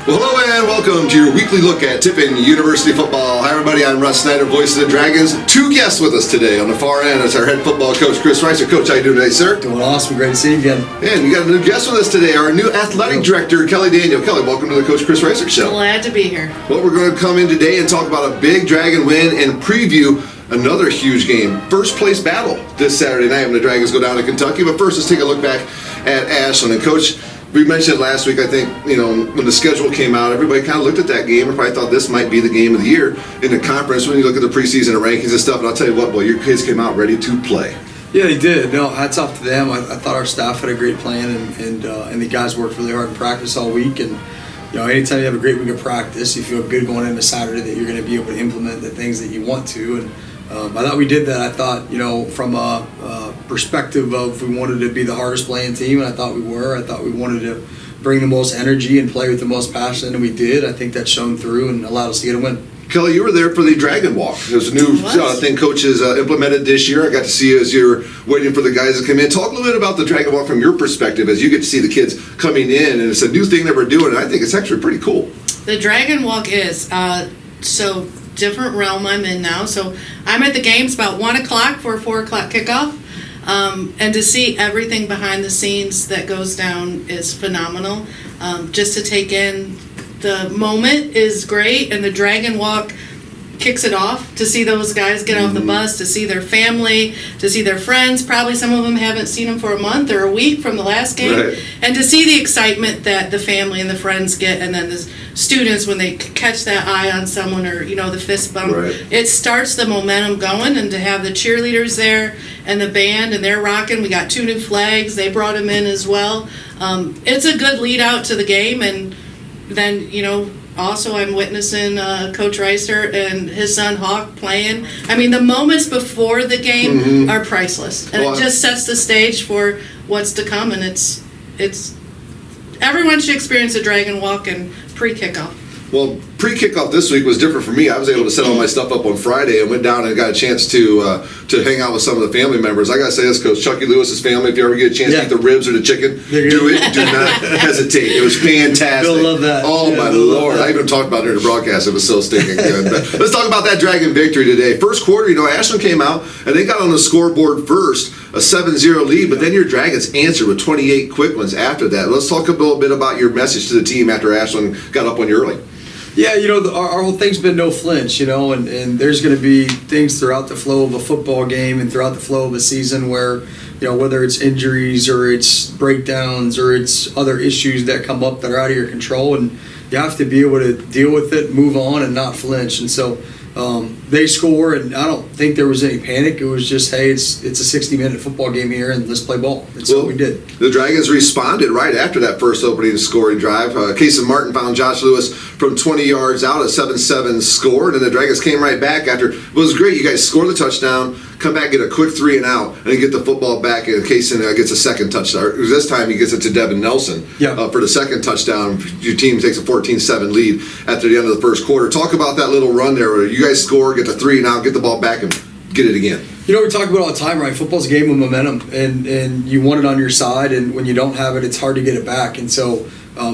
Well, hello and welcome to your weekly look at Tiffin University football. Hi everybody, I'm Snyder, voice of the Dragons. Two guests with us today. On the far end is our head football coach, Cris Reisert. Coach, how you doing today, sir? Doing awesome. Great to see you again. And we got a new guest with us today, our new athletic director, Kelly Daniel. Kelly, welcome to the Coach Cris Reisert Show. Glad to be here. Well, we're going to come in today and talk about a big Dragon win and preview another huge game. First place battle this Saturday night when the Dragons go down to Kentucky. But first, let's take a look back at Ashland. And Coach, we mentioned last week, I think, when the schedule came out, everybody kind of looked at that game and probably thought this might be the game of the year in the conference when you look at the preseason rankings and stuff. And I'll tell you what, boy, your kids came out ready to play. Yeah, they did. No, hats off to them. I thought our staff had a great plan, and the guys worked really hard in practice all week. And anytime you have a great week of practice, you feel good going into Saturday that you're going to be able to implement the things that you want to. And I thought we did that. I thought, from a perspective of we wanted to be the hardest playing team, and I thought we were. I thought we wanted to bring the most energy and play with the most passion, and we did. I think that shone through and allowed us to get a win. Kelly, you were there for the Dragon Walk. It was a new thing coaches implemented this year. I got to see you as you were waiting for the guys to come in. Talk a little bit about the Dragon Walk from your perspective as you get to see the kids coming in, and it's a new thing that we're doing, and I think it's actually pretty cool. The Dragon Walk is so different realm I'm in now. So I'm at the games about 1 o'clock for a 4 o'clock kickoff. And to see everything behind the scenes that goes down is phenomenal. Just to take in the moment is great, and the Dragon Walk kicks it off. To see those guys get off the bus, to see their family, to see their friends. Probably some of them haven't seen them for a month or a week from the last game. Right. And to see the excitement that the family and the friends get, and then the students when they catch that eye on someone, or the fist bump. Right. It starts the momentum going, and to have the cheerleaders there and the band, and they're rocking. We got 2 new flags. They brought them in as well. It's a good lead out to the game, and then also I'm witnessing Coach Reisert and his son Hawk playing. I mean, the moments before the game are priceless, and it just sets the stage for what's to come. And it's everyone should experience a Dragon Walk and pre-kickoff. Well, pre-kickoff this week was different for me. I was able to set all my stuff up on Friday and went down and got a chance to hang out with some of the family members. I got to say this, Coach, Chucky Lewis's family, if you ever get a chance to eat the ribs or the chicken, do it. Do not hesitate. It was fantastic. Bill loved that. Oh, my Lord. I even talked about it in the broadcast. It was so stinking good. But let's talk about that Dragon victory today. First quarter, Ashland came out, and they got on the scoreboard first, a 7-0 lead, but then your Dragons answered with 28 quick ones after that. Let's talk a little bit about your message to the team after Ashland got up on you early. Yeah, our whole thing's been no flinch, and there's going to be things throughout the flow of a football game and throughout the flow of a season where, whether it's injuries or it's breakdowns or it's other issues that come up that are out of your control, and you have to be able to deal with it, move on, and not flinch. And so they score, and I don't think there was any panic. It was just, hey, it's a 60-minute football game here, and let's play ball. That's what we did. The Dragons responded right after that first opening scoring drive. Casey Martin found Josh Lewis from 20 yards out, a 7-7 score, and then the Dragons came right back after. It was great. You guys score the touchdown, come back, get a quick 3 and out, and then get the football back, and Casey gets a second touchdown. This time he gets it to Devin Nelson for the second touchdown. Your team takes a 14-7 lead after the end of the first quarter. Talk about that little run there where you guys score, get the 3 and out, get the ball back, and get it again. We talk about all the time, right? Football's a game of momentum, and you want it on your side, and when you don't have it, it's hard to get it back. And so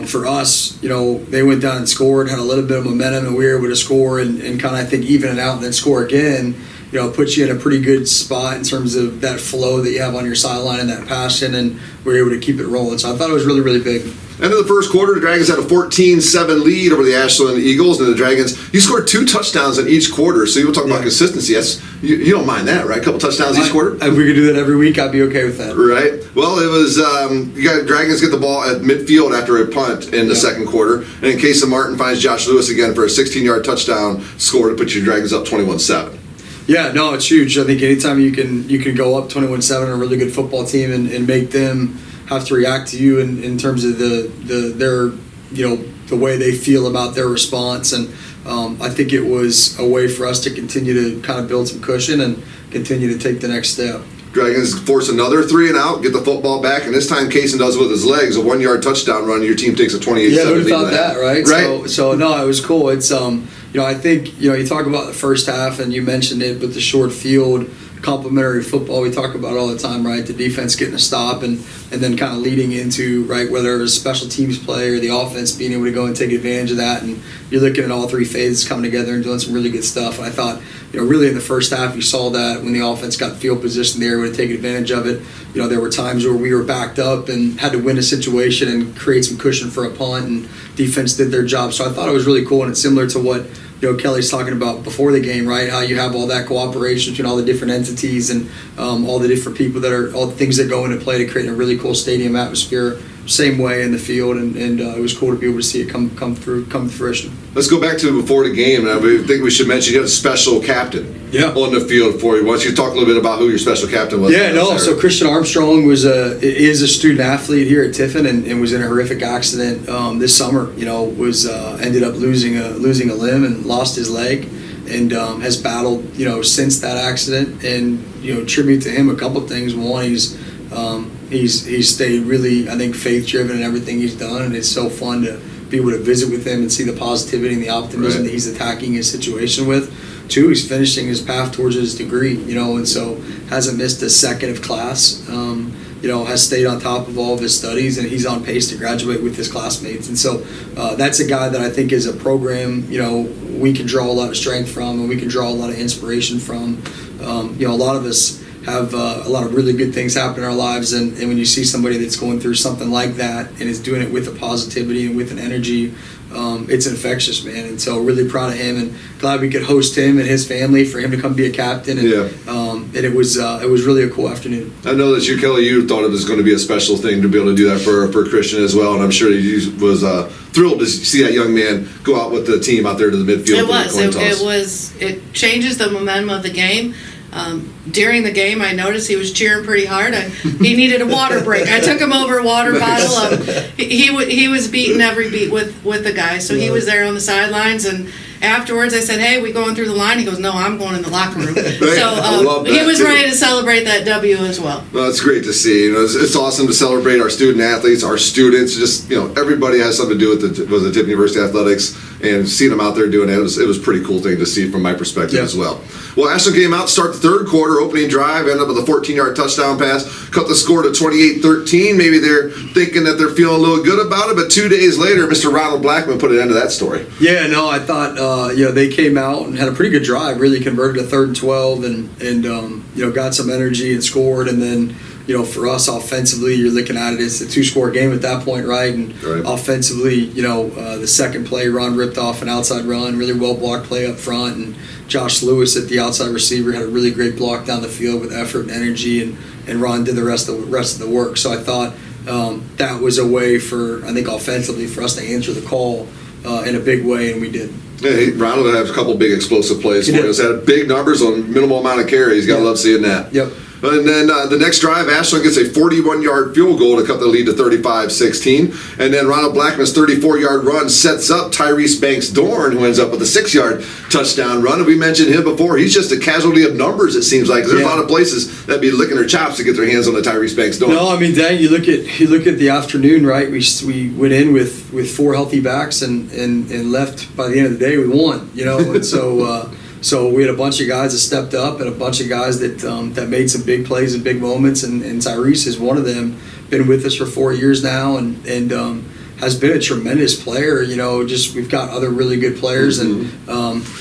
for us, they went down and scored, had a little bit of momentum, and we were able to score and kind of, I think, even it out and then score again. Puts you in a pretty good spot in terms of that flow that you have on your sideline and that passion, and we were able to keep it rolling. So I thought it was really, really big. End of the first quarter, the Dragons had a 14-7 lead over the Ashland Eagles, and the Dragons, you scored 2 touchdowns in each quarter, so you were talking about consistency. You don't mind that, right? A couple touchdowns each quarter? If we could do that every week, I'd be okay with that. Right. Well, it was, you got Dragons get the ball at midfield after a punt in the second quarter, and then Casey Martin finds Josh Lewis again for a 16-yard touchdown score to put your Dragons up 21-7. Yeah, no, it's huge. I think anytime you can go up 21-7 a really good football team and make them have to react to you in terms of their the way they feel about their response, and I think it was a way for us to continue to kind of build some cushion and continue to take the next step. Dragons force another 3 and out, get the football back, and this time Kaysen does it with his legs, a 1-yard touchdown run. Your team takes a 28-7 lead. Yeah, who would have thought that, right? Right. So no, it was cool. It's I think you talk about the first half, and you mentioned it, but the short field complementary football we talk about all the time, right? The defense getting a stop and then kind of leading into, right, whether it was special teams play or the offense being able to go and take advantage of that. And you're looking at all three phases coming together and doing some really good stuff. And I thought, really in the first half, you saw that when the offense got field position there, would take advantage of it. There were times where we were backed up and had to win a situation and create some cushion for a punt, and defense did their job. So I thought it was really cool, and it's similar to what Kelly's talking about before the game, right? How you have all that cooperation between all the different entities and all the different people that are, all the things that go into play to create a really cool stadium atmosphere. Same way in the field, and it was cool to be able to see it come to fruition. Let's go back to before the game, and I think we should mention you have a special captain on the field for you. Why don't you talk a little bit about who your special captain was? So Christian Armstrong is a student athlete here at Tiffin and was in a horrific accident this summer. Ended up losing a limb and lost his leg, and has battled since that accident. And tribute to him, a couple of things. One, he's stayed really, I think, faith driven in everything he's done, and it's so fun to be able to visit with him and see the positivity and the optimism that he's attacking his situation with. Two, he's finishing his path towards his degree, and so hasn't missed a second of class. Has stayed on top of all of his studies, and he's on pace to graduate with his classmates. And so that's a guy that I think is a program, we can draw a lot of strength from, and we can draw a lot of inspiration from. A lot of us have a lot of really good things happen in our lives, and when you see somebody that's going through something like that and is doing it with a positivity and with an energy, it's infectious, man. And so really proud of him, and glad we could host him and his family for him to come be a captain. And it was really a cool afternoon. I know that Kelly, you thought it was going to be a special thing to be able to do that for Christian as well, and I'm sure he was thrilled to see that young man go out with the team out there to the midfield. It changes the momentum of the game. During the game, I noticed he was cheering pretty hard. He needed a water break. I took him over a water bottle. He was beating every beat with the guy, so he was there on the sidelines. And afterwards, I said, "Hey, we going through the line?" He goes, "No, I'm going in the locker room." So he was ready to celebrate that W as well. Well, it's great to see. It's awesome to celebrate our student athletes, our students. Just everybody has something to do with the Tiffin University athletics, and seeing them out there doing it was a pretty cool thing to see from my perspective as well. Well, Ashland came out to start the third quarter, opening drive, ended up with a 14-yard touchdown pass, cut the score to 28-13. Maybe they're thinking that they're feeling a little good about it, but 2 days later, Mr. Ronald Blackman put an end to that story. Yeah, no, I thought they came out and had a pretty good drive, really converted to 3rd and 12 and got some energy and scored. And then, for us offensively, you're looking at it, it's a 2-score game at that point, right? And offensively, the second play, Ron ripped off an outside run, really well-blocked play up front, and Josh Lewis at the outside receiver had a really great block down the field with effort and energy, and Ron did the rest of the work. So I thought that was a way for, I think, offensively for us to answer the call in a big way, and we did. Yeah, Ronald had a couple big explosive plays for us. Had big numbers on minimal amount of carries. Got to love seeing that. Yep. And then the next drive, Ashland gets a 41-yard field goal to cut the lead to 35-16. And then Ronald Blackman's 34-yard run sets up Tyrese Banks-Dorn, who ends up with a 6-yard touchdown run. And we mentioned him before. He's just a casualty of numbers, it seems like. 'Cause there's a lot of places that be licking their chops to get their hands on the Tyrese Banks-Dorn. No, I mean, Dan, you look at the afternoon, right? We went in with 4 healthy backs and left by the end of the day with 1, and so. So we had a bunch of guys that stepped up and a bunch of guys that made some big plays and big moments, and Tyrese is one of them. Been with us for 4 years now, and has been a tremendous player. We've got other really good players, and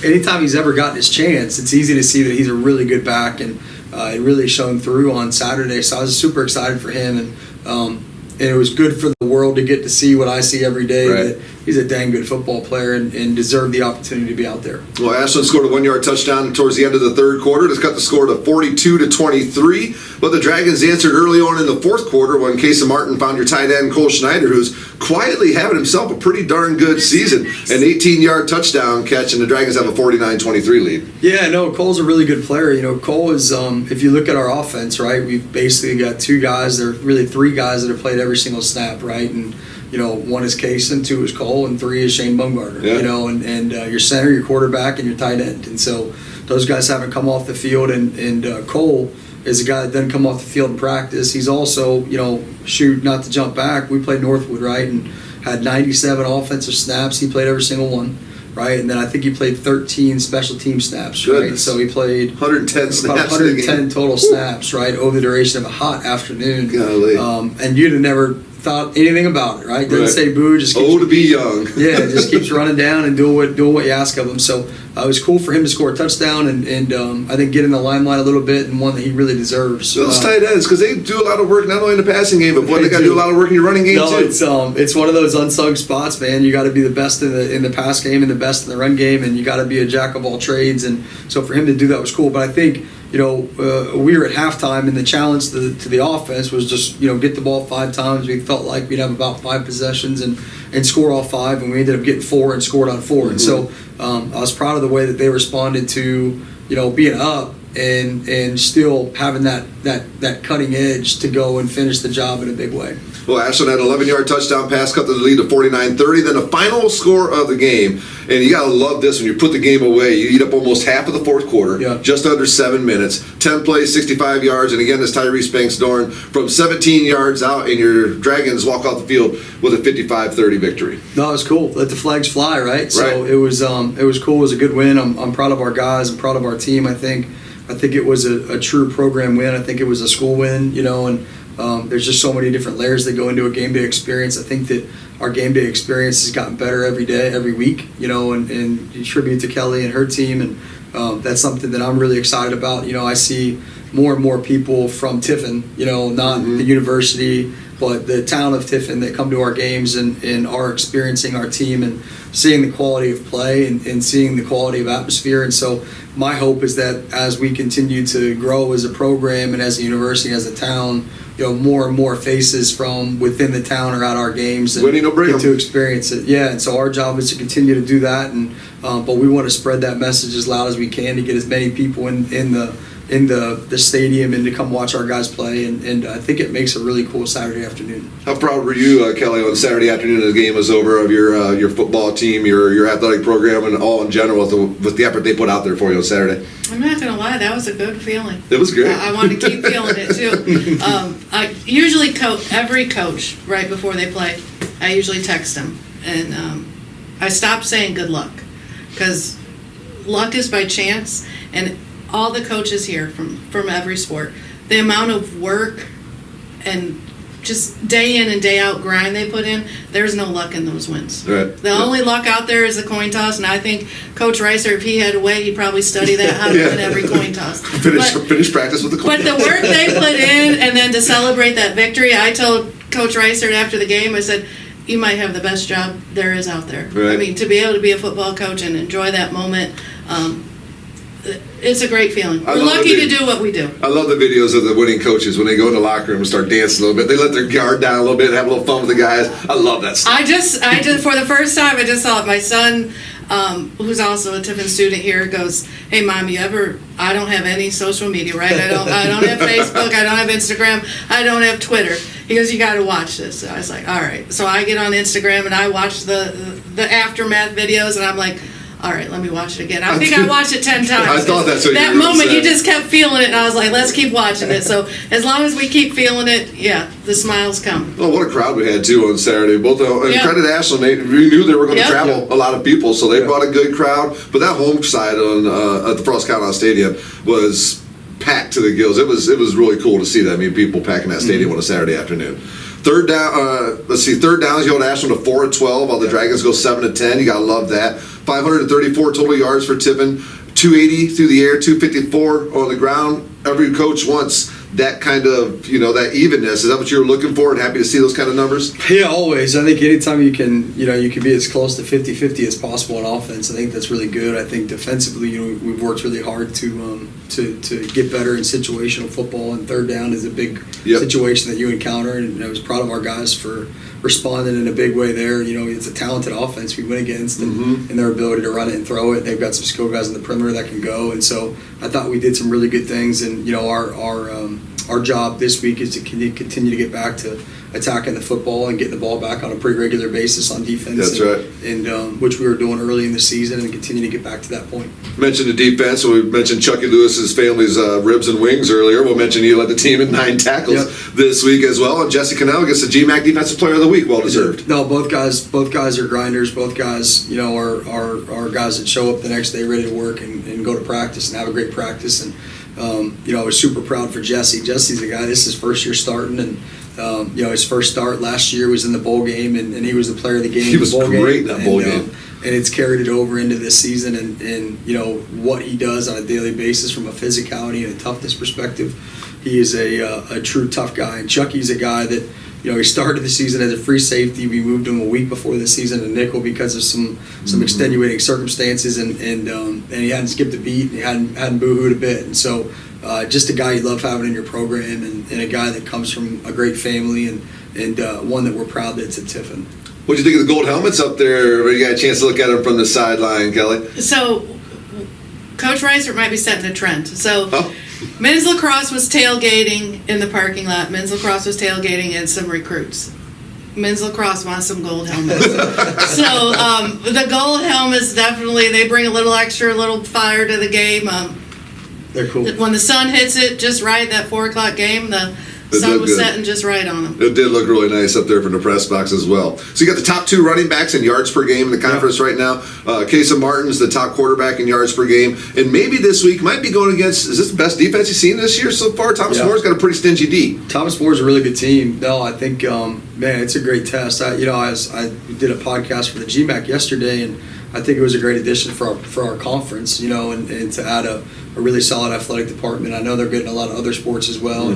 anytime he's ever gotten his chance, it's easy to see that he's a really good back, and it really shone through on Saturday. So I was super excited for him, and it was good for the world to get to see what I see every day. Right. That he's a dang good football player and deserved the opportunity to be out there. Well, Ashland scored a 1-yard touchdown towards the end of the third quarter to cut the score to 42-23. But the Dragons answered early on in the fourth quarter when Case Martin found your tight end Cole Snyder, who's quietly having himself a pretty darn good season. An 18-yard touchdown catch, and the Dragons have a 49-23 lead. Yeah, no, Cole's a really good player. Cole is, if you look at our offense, right, we've basically got 2 guys, there are really 3 guys that have played every single snap, right? And 1 is Kaysen, 2 is Cole, and 3 is Shane Bumgarner. Yeah. And your center, your quarterback, and your tight end. And so those guys haven't come off the field. And Cole is a guy that doesn't come off the field in practice. He's also, not to jump back, we played Northwood, right, and had 97 offensive snaps. He played every single one. right? And then I think he played 13 special team snaps, right? Goodness. So he played 110 about snaps in the 110 game. total snaps, right, over the duration of a hot afternoon. Golly. And you'd have never thought anything about it, right? Doesn't Right. say boo, just keeps, Oh, to be young. yeah, it just keeps running down and doing what you ask of him. So it was cool for him to score a touchdown and I think get in the limelight a little bit, and one that he really deserves. Those tight ends, because they do a lot of work not only in the passing game, but boy, they got to do a lot of work in your running game No, too. it's one of those unsung spots, man. You got to be the best in the pass game and the best in the run game, and you got to be a jack of all trades. And so for him to do that was cool. But I think we were at halftime, and the challenge to the offense was just get the ball 5 times. We felt like we'd have about 5 possessions and score all 5, and we ended up getting 4 and scored on 4. And so I was proud of the way that they responded to being up and still having that cutting edge to go and finish the job in a big way. Well, Ashland had an 11-yard touchdown pass, cut the lead to 49-30. Then the final score of the game, and you got to love this when you put the game away. You eat up almost half of the fourth quarter, just under 7 minutes, 10 plays, 65 yards. And again, this Tyrese Banks-Dorn from 17 yards out, and your Dragons walk off the field with a 55-30 victory. No, it was cool. Let the flags fly, right? So Right. it was cool. It was a good win. I'm proud of our guys. I'm proud of our team. I think it was a true program win. I think it was a school win, and there's just so many different layers that go into a game day experience. I think that our game day experience has gotten better every day, every week, and tribute to Kelly and her team. And that's something that I'm really excited about. I see more and more people from Tiffin, not the university, but the town of Tiffin that come to our games and are experiencing our team and seeing the quality of play and seeing the quality of atmosphere. And so my hope is that as we continue to grow as a program and as a university, as a town, more and more faces from within the town are at our games and get to experience it. Yeah, and so our job is to continue to do that, and but we want to spread that message as loud as we can to get as many people in the stadium and to come watch our guys play, and I think it makes a really cool Saturday afternoon. How proud were you, Kelly, on Saturday afternoon the game was over of your football team, your athletic program, and all in general with the effort they put out there for you on Saturday? I'm not going to lie, that was a good feeling. It was great. I want to keep feeling it too. I usually every coach right before they play, I usually text them, and I stopped saying good luck because luck is by chance, and all the coaches here from every sport, the amount of work and just day in and day out grind they put in, there's no luck in those wins. Right. The only luck out there is the coin toss, and I think Coach Reisert, if he had a way, he'd probably study that, how to win every coin toss. Finish practice with the coin toss. But the work they put in, and then to celebrate that victory, I told Coach Reisert after the game, I said, you might have the best job there is out there. Right. I mean, to be able to be a football coach and enjoy that moment, it's a great feeling. We're lucky to do what we do. I love the videos of the winning coaches when they go in the locker room and start dancing a little bit. They let their guard down a little bit and have a little fun with the guys. I love that stuff. I just for the first time, I just saw it. My son, who's also a Tiffin student here, goes, "Hey, Mom, I don't have any social media, right? I don't have Facebook. I don't have Instagram. I don't have Twitter." He goes, "You got to watch this." So I was like, "All right." So I get on Instagram and I watch the aftermath videos, and I'm like, all right, let me watch it again. I think I watched it 10 times. I thought that's what that you were moment, saying. you just kept feeling it, and I was like, let's keep watching it. So as long as we keep feeling it, yeah, the smiles come. Well, what a crowd we had, too, on Saturday. Both credit to Ashland. We knew they were going to travel a lot of people, so they brought a good crowd. But that home side at the Frost County Stadium was packed to the gills. It was really cool to see that many people packing that stadium on a Saturday afternoon. Third down. Third downs. You hold Ashland to 4 of 12, while the Dragons go 7 of 10. You gotta love that. 534 total yards for Tiffin. 280 through the air, 254 on the ground. Every coach wants that kind of, that evenness. Is that what you're looking for, and happy to see those kind of numbers? Yeah, always. I think anytime you can be as close to 50-50 as possible in offense, I think that's really good. I think defensively, we've worked really hard to get better in situational football, and third down is a big situation that you encounter, and I was proud of our guys for responding in a big way there. It's a talented offense we went against, and their ability to run it and throw it. They've got some skilled guys on the perimeter that can go, and so I thought we did some really good things. And our job this week is to continue to get back to attacking the football and getting the ball back on a pretty regular basis on defense. That's right. And which we were doing early in the season, and continue to get back to that point. Mentioned the defense. So we mentioned Chucky Lewis's family's ribs and wings earlier. We'll mention he led the team in 9 tackles this week as well. And Jesse Cannell gets the GMAC Defensive Player of the Week. Well deserved. No, both guys are grinders. Both guys, are guys that show up the next day ready to work and go to practice and have a great practice. And I was super proud for Jesse. Jesse's a guy. This is his first year starting, and his first start last year was in the bowl game, and he was the player of the game. He was great in that bowl game. And it's carried it over into this season, and what he does on a daily basis from a physicality and a toughness perspective, he is a true tough guy. And Chucky's a guy that, he started the season as a free safety. We moved him a week before the season to nickel because of some extenuating circumstances, and he hadn't skipped a beat, and he hadn't boo-hooed a bit. And so just a guy you love having in your program, and a guy that comes from a great family, and one that we're proud that's at Tiffin. What do you think of the gold helmets up there? You got a chance to look at them from the sideline, Kelly? So, Coach Reisert might be setting a trend. So, men's lacrosse was tailgating in the parking lot. Men's lacrosse was tailgating and some recruits. Men's lacrosse wants some gold helmets. So, the gold helmets definitely, they bring a little fire to the game. They're cool. When the sun hits it just right, that 4 o'clock game, the sun was setting just right on them. It did look really nice up there from the press box as well. So you got the top 2 running backs in yards per game in the conference right now. Case Martin's the top quarterback in yards per game. And maybe this week might be going against, is this the best defense you've seen this year so far? Thomas Moore's got a pretty stingy D. Thomas Moore's a really good team. No, I think, it's a great test. I did a podcast for the GMAC yesterday, and I think it was a great addition for our conference, and to add a really solid athletic department. I know they're good in a lot of other sports as well,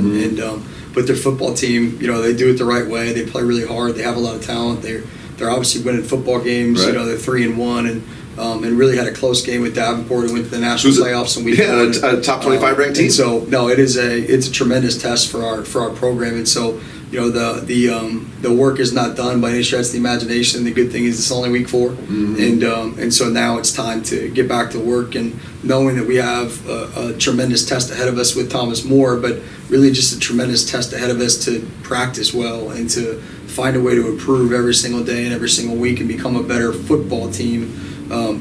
but their football team, they do it the right way. They play really hard. They have a lot of talent. They're obviously winning football games. Right. They're 3-1, and really had a close game with Davenport, who went to the national playoffs in week 1. A top 25 ranked team. And so no, it's a tremendous test for our program, and so. The work is not done by any stretch of the imagination. The good thing is it's only week 4, and so now it's time to get back to work, and knowing that we have a tremendous test ahead of us with Thomas Moore, but really just a tremendous test ahead of us to practice well and to find a way to improve every single day and every single week and become a better football team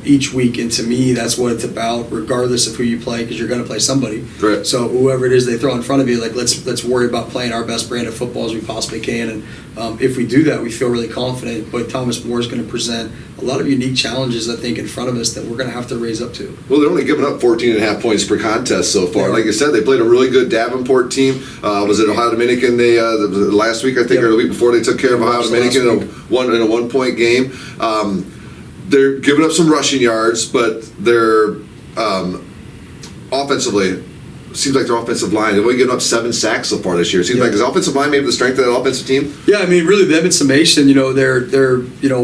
each week. And to me, that's what it's about, regardless of who you play, because you're going to play somebody. Right. So whoever it is they throw in front of you, let's worry about playing our best brand of football as we possibly can. And if we do that, we feel really confident. But Thomas Moore is going to present a lot of unique challenges, I think, in front of us that we're going to have to raise up to. Well, they're only giving up 14.5 points per contest so far. Like you said, they played a really good Davenport team. Was it Ohio Dominican? They last week, I think, or the week before, they took care of Ohio Dominican in a 1-point game. They're giving up some rushing yards, but they're offensively, seems like their offensive line, they've only given up 7 sacks so far this year. It seems like his offensive line maybe the strength of that offensive team? Yeah, I mean, really, them in summation, they're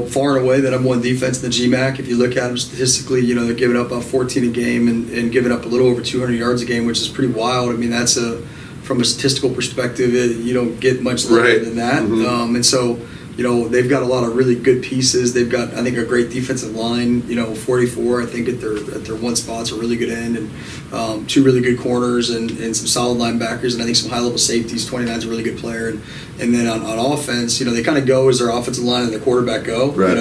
far and away the number 1 defense in the GMAC. If you look at them statistically, they're giving up about 14 a game and giving up a little over 200 yards a game, which is pretty wild. I mean, that's from a statistical perspective, you don't get much lower than that. And so, they've got a lot of really good pieces. They've got, I think, a great defensive line. 44, I think, at their one spot's a really good end, and 2 really good corners, and some solid linebackers, and I think some high-level safeties. 29's a really good player, and then on offense, they kind of go as their offensive line and their quarterback go. Right.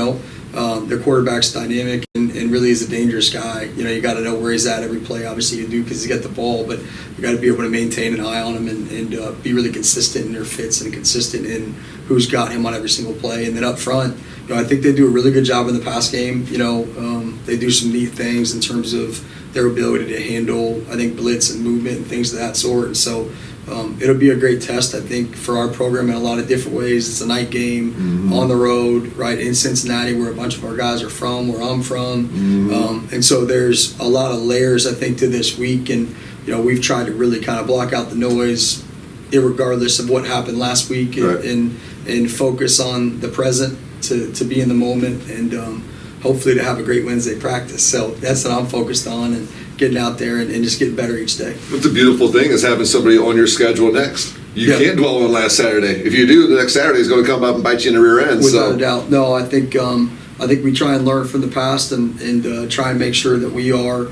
Their quarterback's dynamic and really is a dangerous guy. You got to know where he's at every play. Obviously, you do because he's got the ball, but you got to be able to maintain an eye on him and be really consistent in their fits and consistent in who's got him on every single play. And then up front, I think they do a really good job in the pass game. They do some neat things in terms of their ability to handle, I think, blitz and movement and things of that sort. And so it'll be a great test, I think, for our program in a lot of different ways. It's a night game on the road, right, in Cincinnati, where a bunch of our guys are from, where I'm from. And so there's a lot of layers, I think, to this week. And, we've tried to really kind of block out the noise, irregardless of what happened last week, and focus on the present to be in the moment and hopefully to have a great Wednesday practice. So that's what I'm focused on, and getting out there and just getting better each day. But the beautiful thing is having somebody on your schedule next. You can't dwell on last Saturday. If you do, the next Saturday is going to come up and bite you in the rear end. Without a doubt. No, I think we try and learn from the past and try and make sure that we are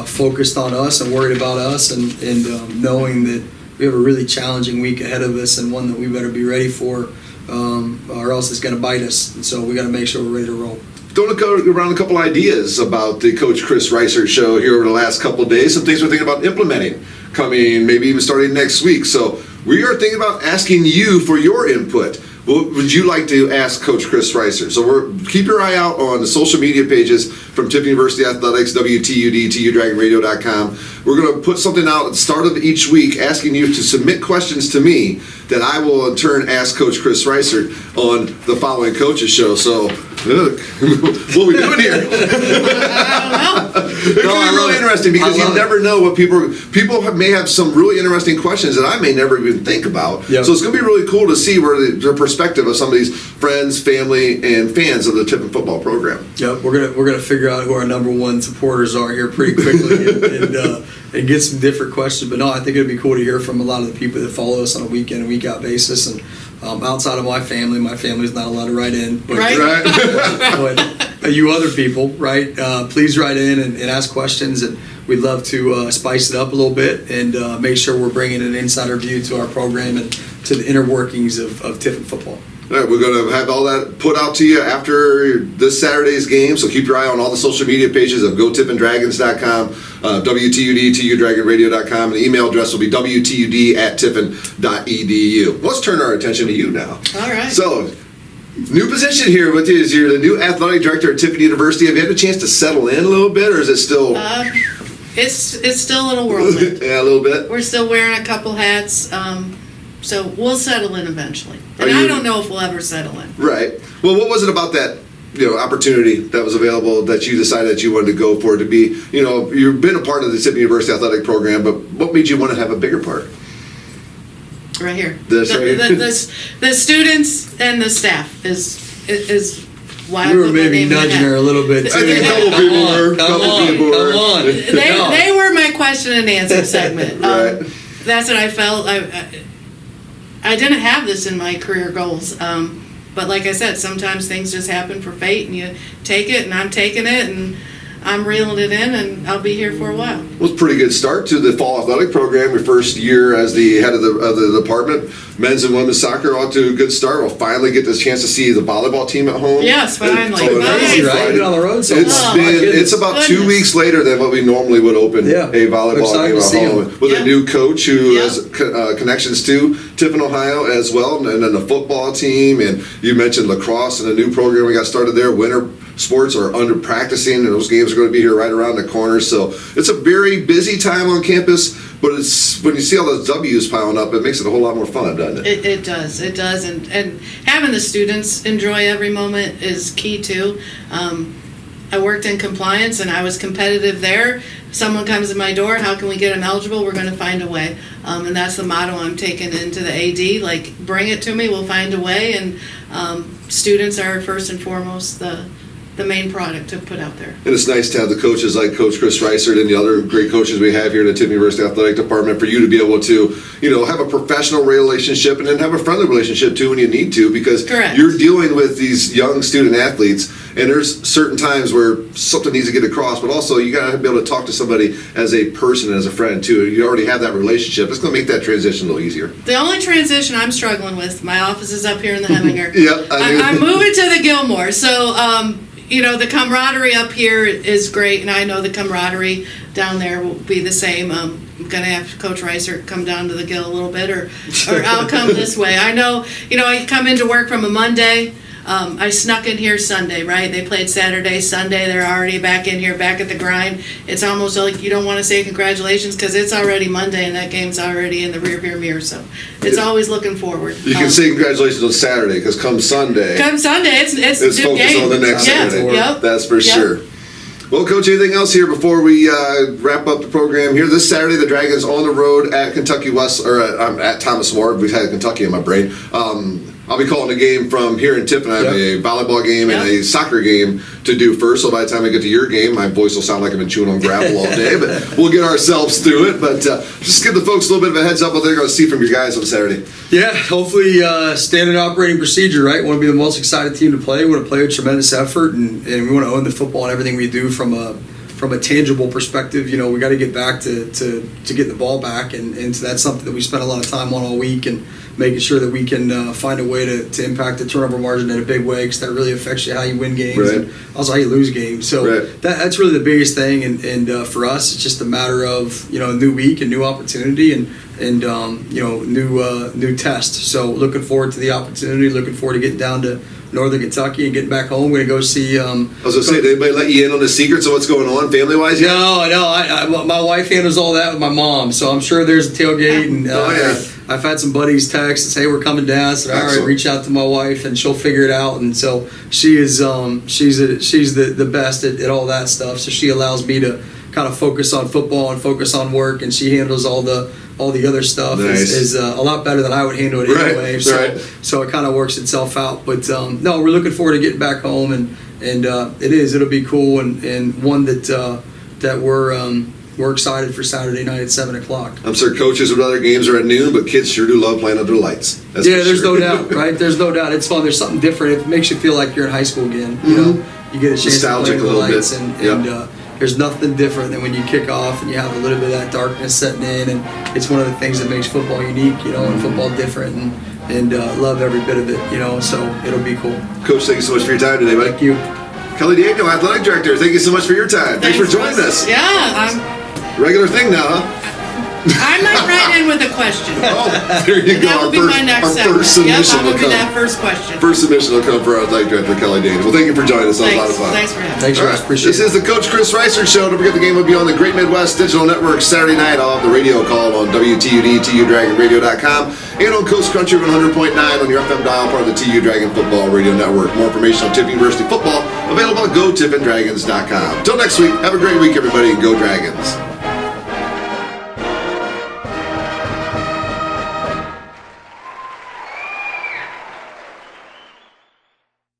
focused on us and worried about us and knowing that we have a really challenging week ahead of us, and one that we better be ready for, or else it's going to bite us. And so we got to make sure we're ready to roll. Don't look around a couple ideas about the Coach Cris Reisert show here over the last couple of days. Some things we're thinking about implementing, coming maybe even starting next week. So we are thinking about asking you for your input. What would you like to ask Coach Cris Reisert? So keep your eye out on the social media pages from Tiffin University Athletics, WTUD, TUDragonRadio.com. We're going to put something out at the start of each week asking you to submit questions to me that I will in turn ask Coach Cris Reisert on the following coaches show. So, look, what are we doing here? I don't know. It could be really interesting because you never know what people may have some really interesting questions that I may never even think about. Yep. So it's going to be really cool to see where the perspective of some of these friends, family, and fans of the Tiffin football program. Yep, we're gonna figure out who our number one supporters are here pretty quickly and get some different questions. But no, I think it'd be cool to hear from a lot of the people that follow us on a week in and week out basis. And outside of my family's not allowed to write in. But, Right. but you other people, right? Please write in and ask questions, and we'd love to spice it up a little bit and make sure we're bringing an insider view to our program and to the inner workings of Tiffin football. All right, we're going to have all that put out to you after this Saturday's game, so keep your eye on all the social media pages of GoTiffinDragons.com, WTUD, TUDragonRadio.com, and the email address will be WTUD@tiffin.edu. Let's turn our attention to you now. All right. So, new position here with you is you're the new athletic director at Tiffin University. Have you had a chance to settle in a little bit, or is it still... It's still in a whirlwind. Yeah, a little bit. We're still wearing a couple hats, so we'll settle in eventually. And I don't know if we'll ever settle in. Right. Well, what was it about that, opportunity that was available that you decided that you wanted to go for, to be, you've been a part of the Tiffin University athletic program, but what made you want to have a bigger part? Right here. This right here? The students and the staff is why We I were put my maybe name in the nudging hat. her a little bit. I think a couple people were. Come on. They were my question and answer segment. Right. That's what I felt. I didn't have this in my career goals. But like I said, sometimes things just happen for fate, and you take it, and I'm taking it, and I'm reeling it in, and I'll be here for a while. It was a pretty good start to the fall athletic program. Your first year as the head of the department, men's and women's soccer, off to a good start. We'll finally get this chance to see the volleyball team at home. Yes, finally. So Nice. Right? Been on the road so It's long. it's about 2 weeks later than what we normally would open Yeah. a volleyball Excited game to see at home 'em. with Yeah. a new coach who Yeah. has connections to Tiffin, Ohio as well, and then the football team. And you mentioned lacrosse and a new program we got started there. Winter sports are under practicing, and those games are going to be here right around the corner. So it's a very busy time on campus, but it's when you see all those W's piling up, it makes it a whole lot more fun, doesn't it? It does, and having the students enjoy every moment is key too. I worked in compliance and I was competitive there. Someone comes in my door, how can we get them eligible? We're going to find a way, and that's the motto I'm taking into the AD. Like, bring it to me, we'll find a way, and students are first and foremost the main product to put out there. And it's nice to have the coaches like Coach Cris Reisert and the other great coaches we have here in the Tiffin University Athletic Department for you to be able to, have a professional relationship and then have a friendly relationship too when you need to, because Correct. you're dealing with these young student athletes, and there's certain times where something needs to get across, but also you got to be able to talk to somebody as a person, as a friend too. You already have that relationship. It's going to make that transition a little easier. The only transition I'm struggling with, my office is up here in the Heminger. Yep, I knew. I'm moving to the Gilmore, so the camaraderie up here is great, and I know the camaraderie down there will be the same. I'm going to have Coach Reisert come down to the Gill a little bit, or I'll come this way. I know, I come into work from a Monday. I snuck in here Sunday, right? They played Saturday, Sunday. They're already back in here, back at the grind. It's almost like you don't want to say congratulations because it's already Monday and that game's already in the rearview mirror. So it's always looking forward. You can say congratulations on Saturday, because come Sunday, it's let's new focus game. on the next Yeah, Saturday. yep. That's for Yep. sure. Well, Coach, anything else here before we wrap up the program here? This Saturday, the Dragons on the road at Kentucky West, or at Thomas More. We've had Kentucky in my brain. I'll be calling a game from here in Tiffin. I have a volleyball game and a soccer game to do first. So by the time I get to your game, my voice will sound like I've been chewing on gravel all day. But we'll get ourselves through it. But just give the folks a little bit of a heads up what they're going to see from your guys on Saturday. Yeah, hopefully standard operating procedure, right? We want to be the most excited team to play. We want to play with tremendous effort, and we want to own the football and everything we do from a from a tangible perspective, you know, we got to get back to getting the ball back, and so that's something that we spent a lot of time on all week, and making sure that we can find a way to impact the turnover margin in a big way, because that really affects you how you win games, right. and also how you lose games. So right. that's really the biggest thing, and for us, it's just a matter of, you know, a new week and new opportunity, and you know, new test. So looking forward to the opportunity, looking forward to getting down to Northern Kentucky and getting back home. We're gonna go see. I was gonna say, did anybody let you in on the secrets of what's going on family wise? No. My wife handles all that with my mom, so I'm sure there's a tailgate, and I've had some buddies text and say we're coming down. I said, all right, reach out to my wife and she'll figure it out. And so she is she's the best at all that stuff. So she allows me to kind of focus on football and focus on work, and she handles all the other stuff. Nice. is a lot better than I would handle it anyway. Right. So Right. so it kind of works itself out. But no, we're looking forward to getting back home, and it'll be cool, and one that we're excited for Saturday night at 7:00. I'm sure coaches with other games are at noon, but kids sure do love playing under lights. That's yeah, for there's sure. no doubt, right? There's no doubt. It's fun. There's something different. It makes you feel like you're in high school again. You know, you get a chance Nostalgic to play a with the little lights, bit. and there's nothing different than when you kick off and you have a little bit of that darkness setting in, and it's one of the things that makes football unique, you know, and football different, and love every bit of it, you know. So it'll be cool. Coach, thank you so much for your time today, buddy. Thank you. Kelly Daniel, athletic director, thank you so much for your time. Thanks for joining us. Yeah, Regular thing now, huh? I might write in with a question. Oh, there you go. That will be my next segment. First submission Yep, that will will be come. that first question. First submission will come for our athletic director, Kelly Daniel. Well, thank you for joining us. That was a lot of fun. Thanks for having me. Thanks, All Ross. right. Appreciate This it. is the Coach Cris Reisert Show. Don't forget the game will be on the Great Midwest Digital Network Saturday night. I'll have the radio call on WTUD, TUDragonRadio.com, and on Coast Country 100.9 on your FM dial, part of the TU Dragon Football Radio Network. More information on Tiffin University football available at GoTiffinDragons.com. Till next week, have a great week, everybody, and go Dragons.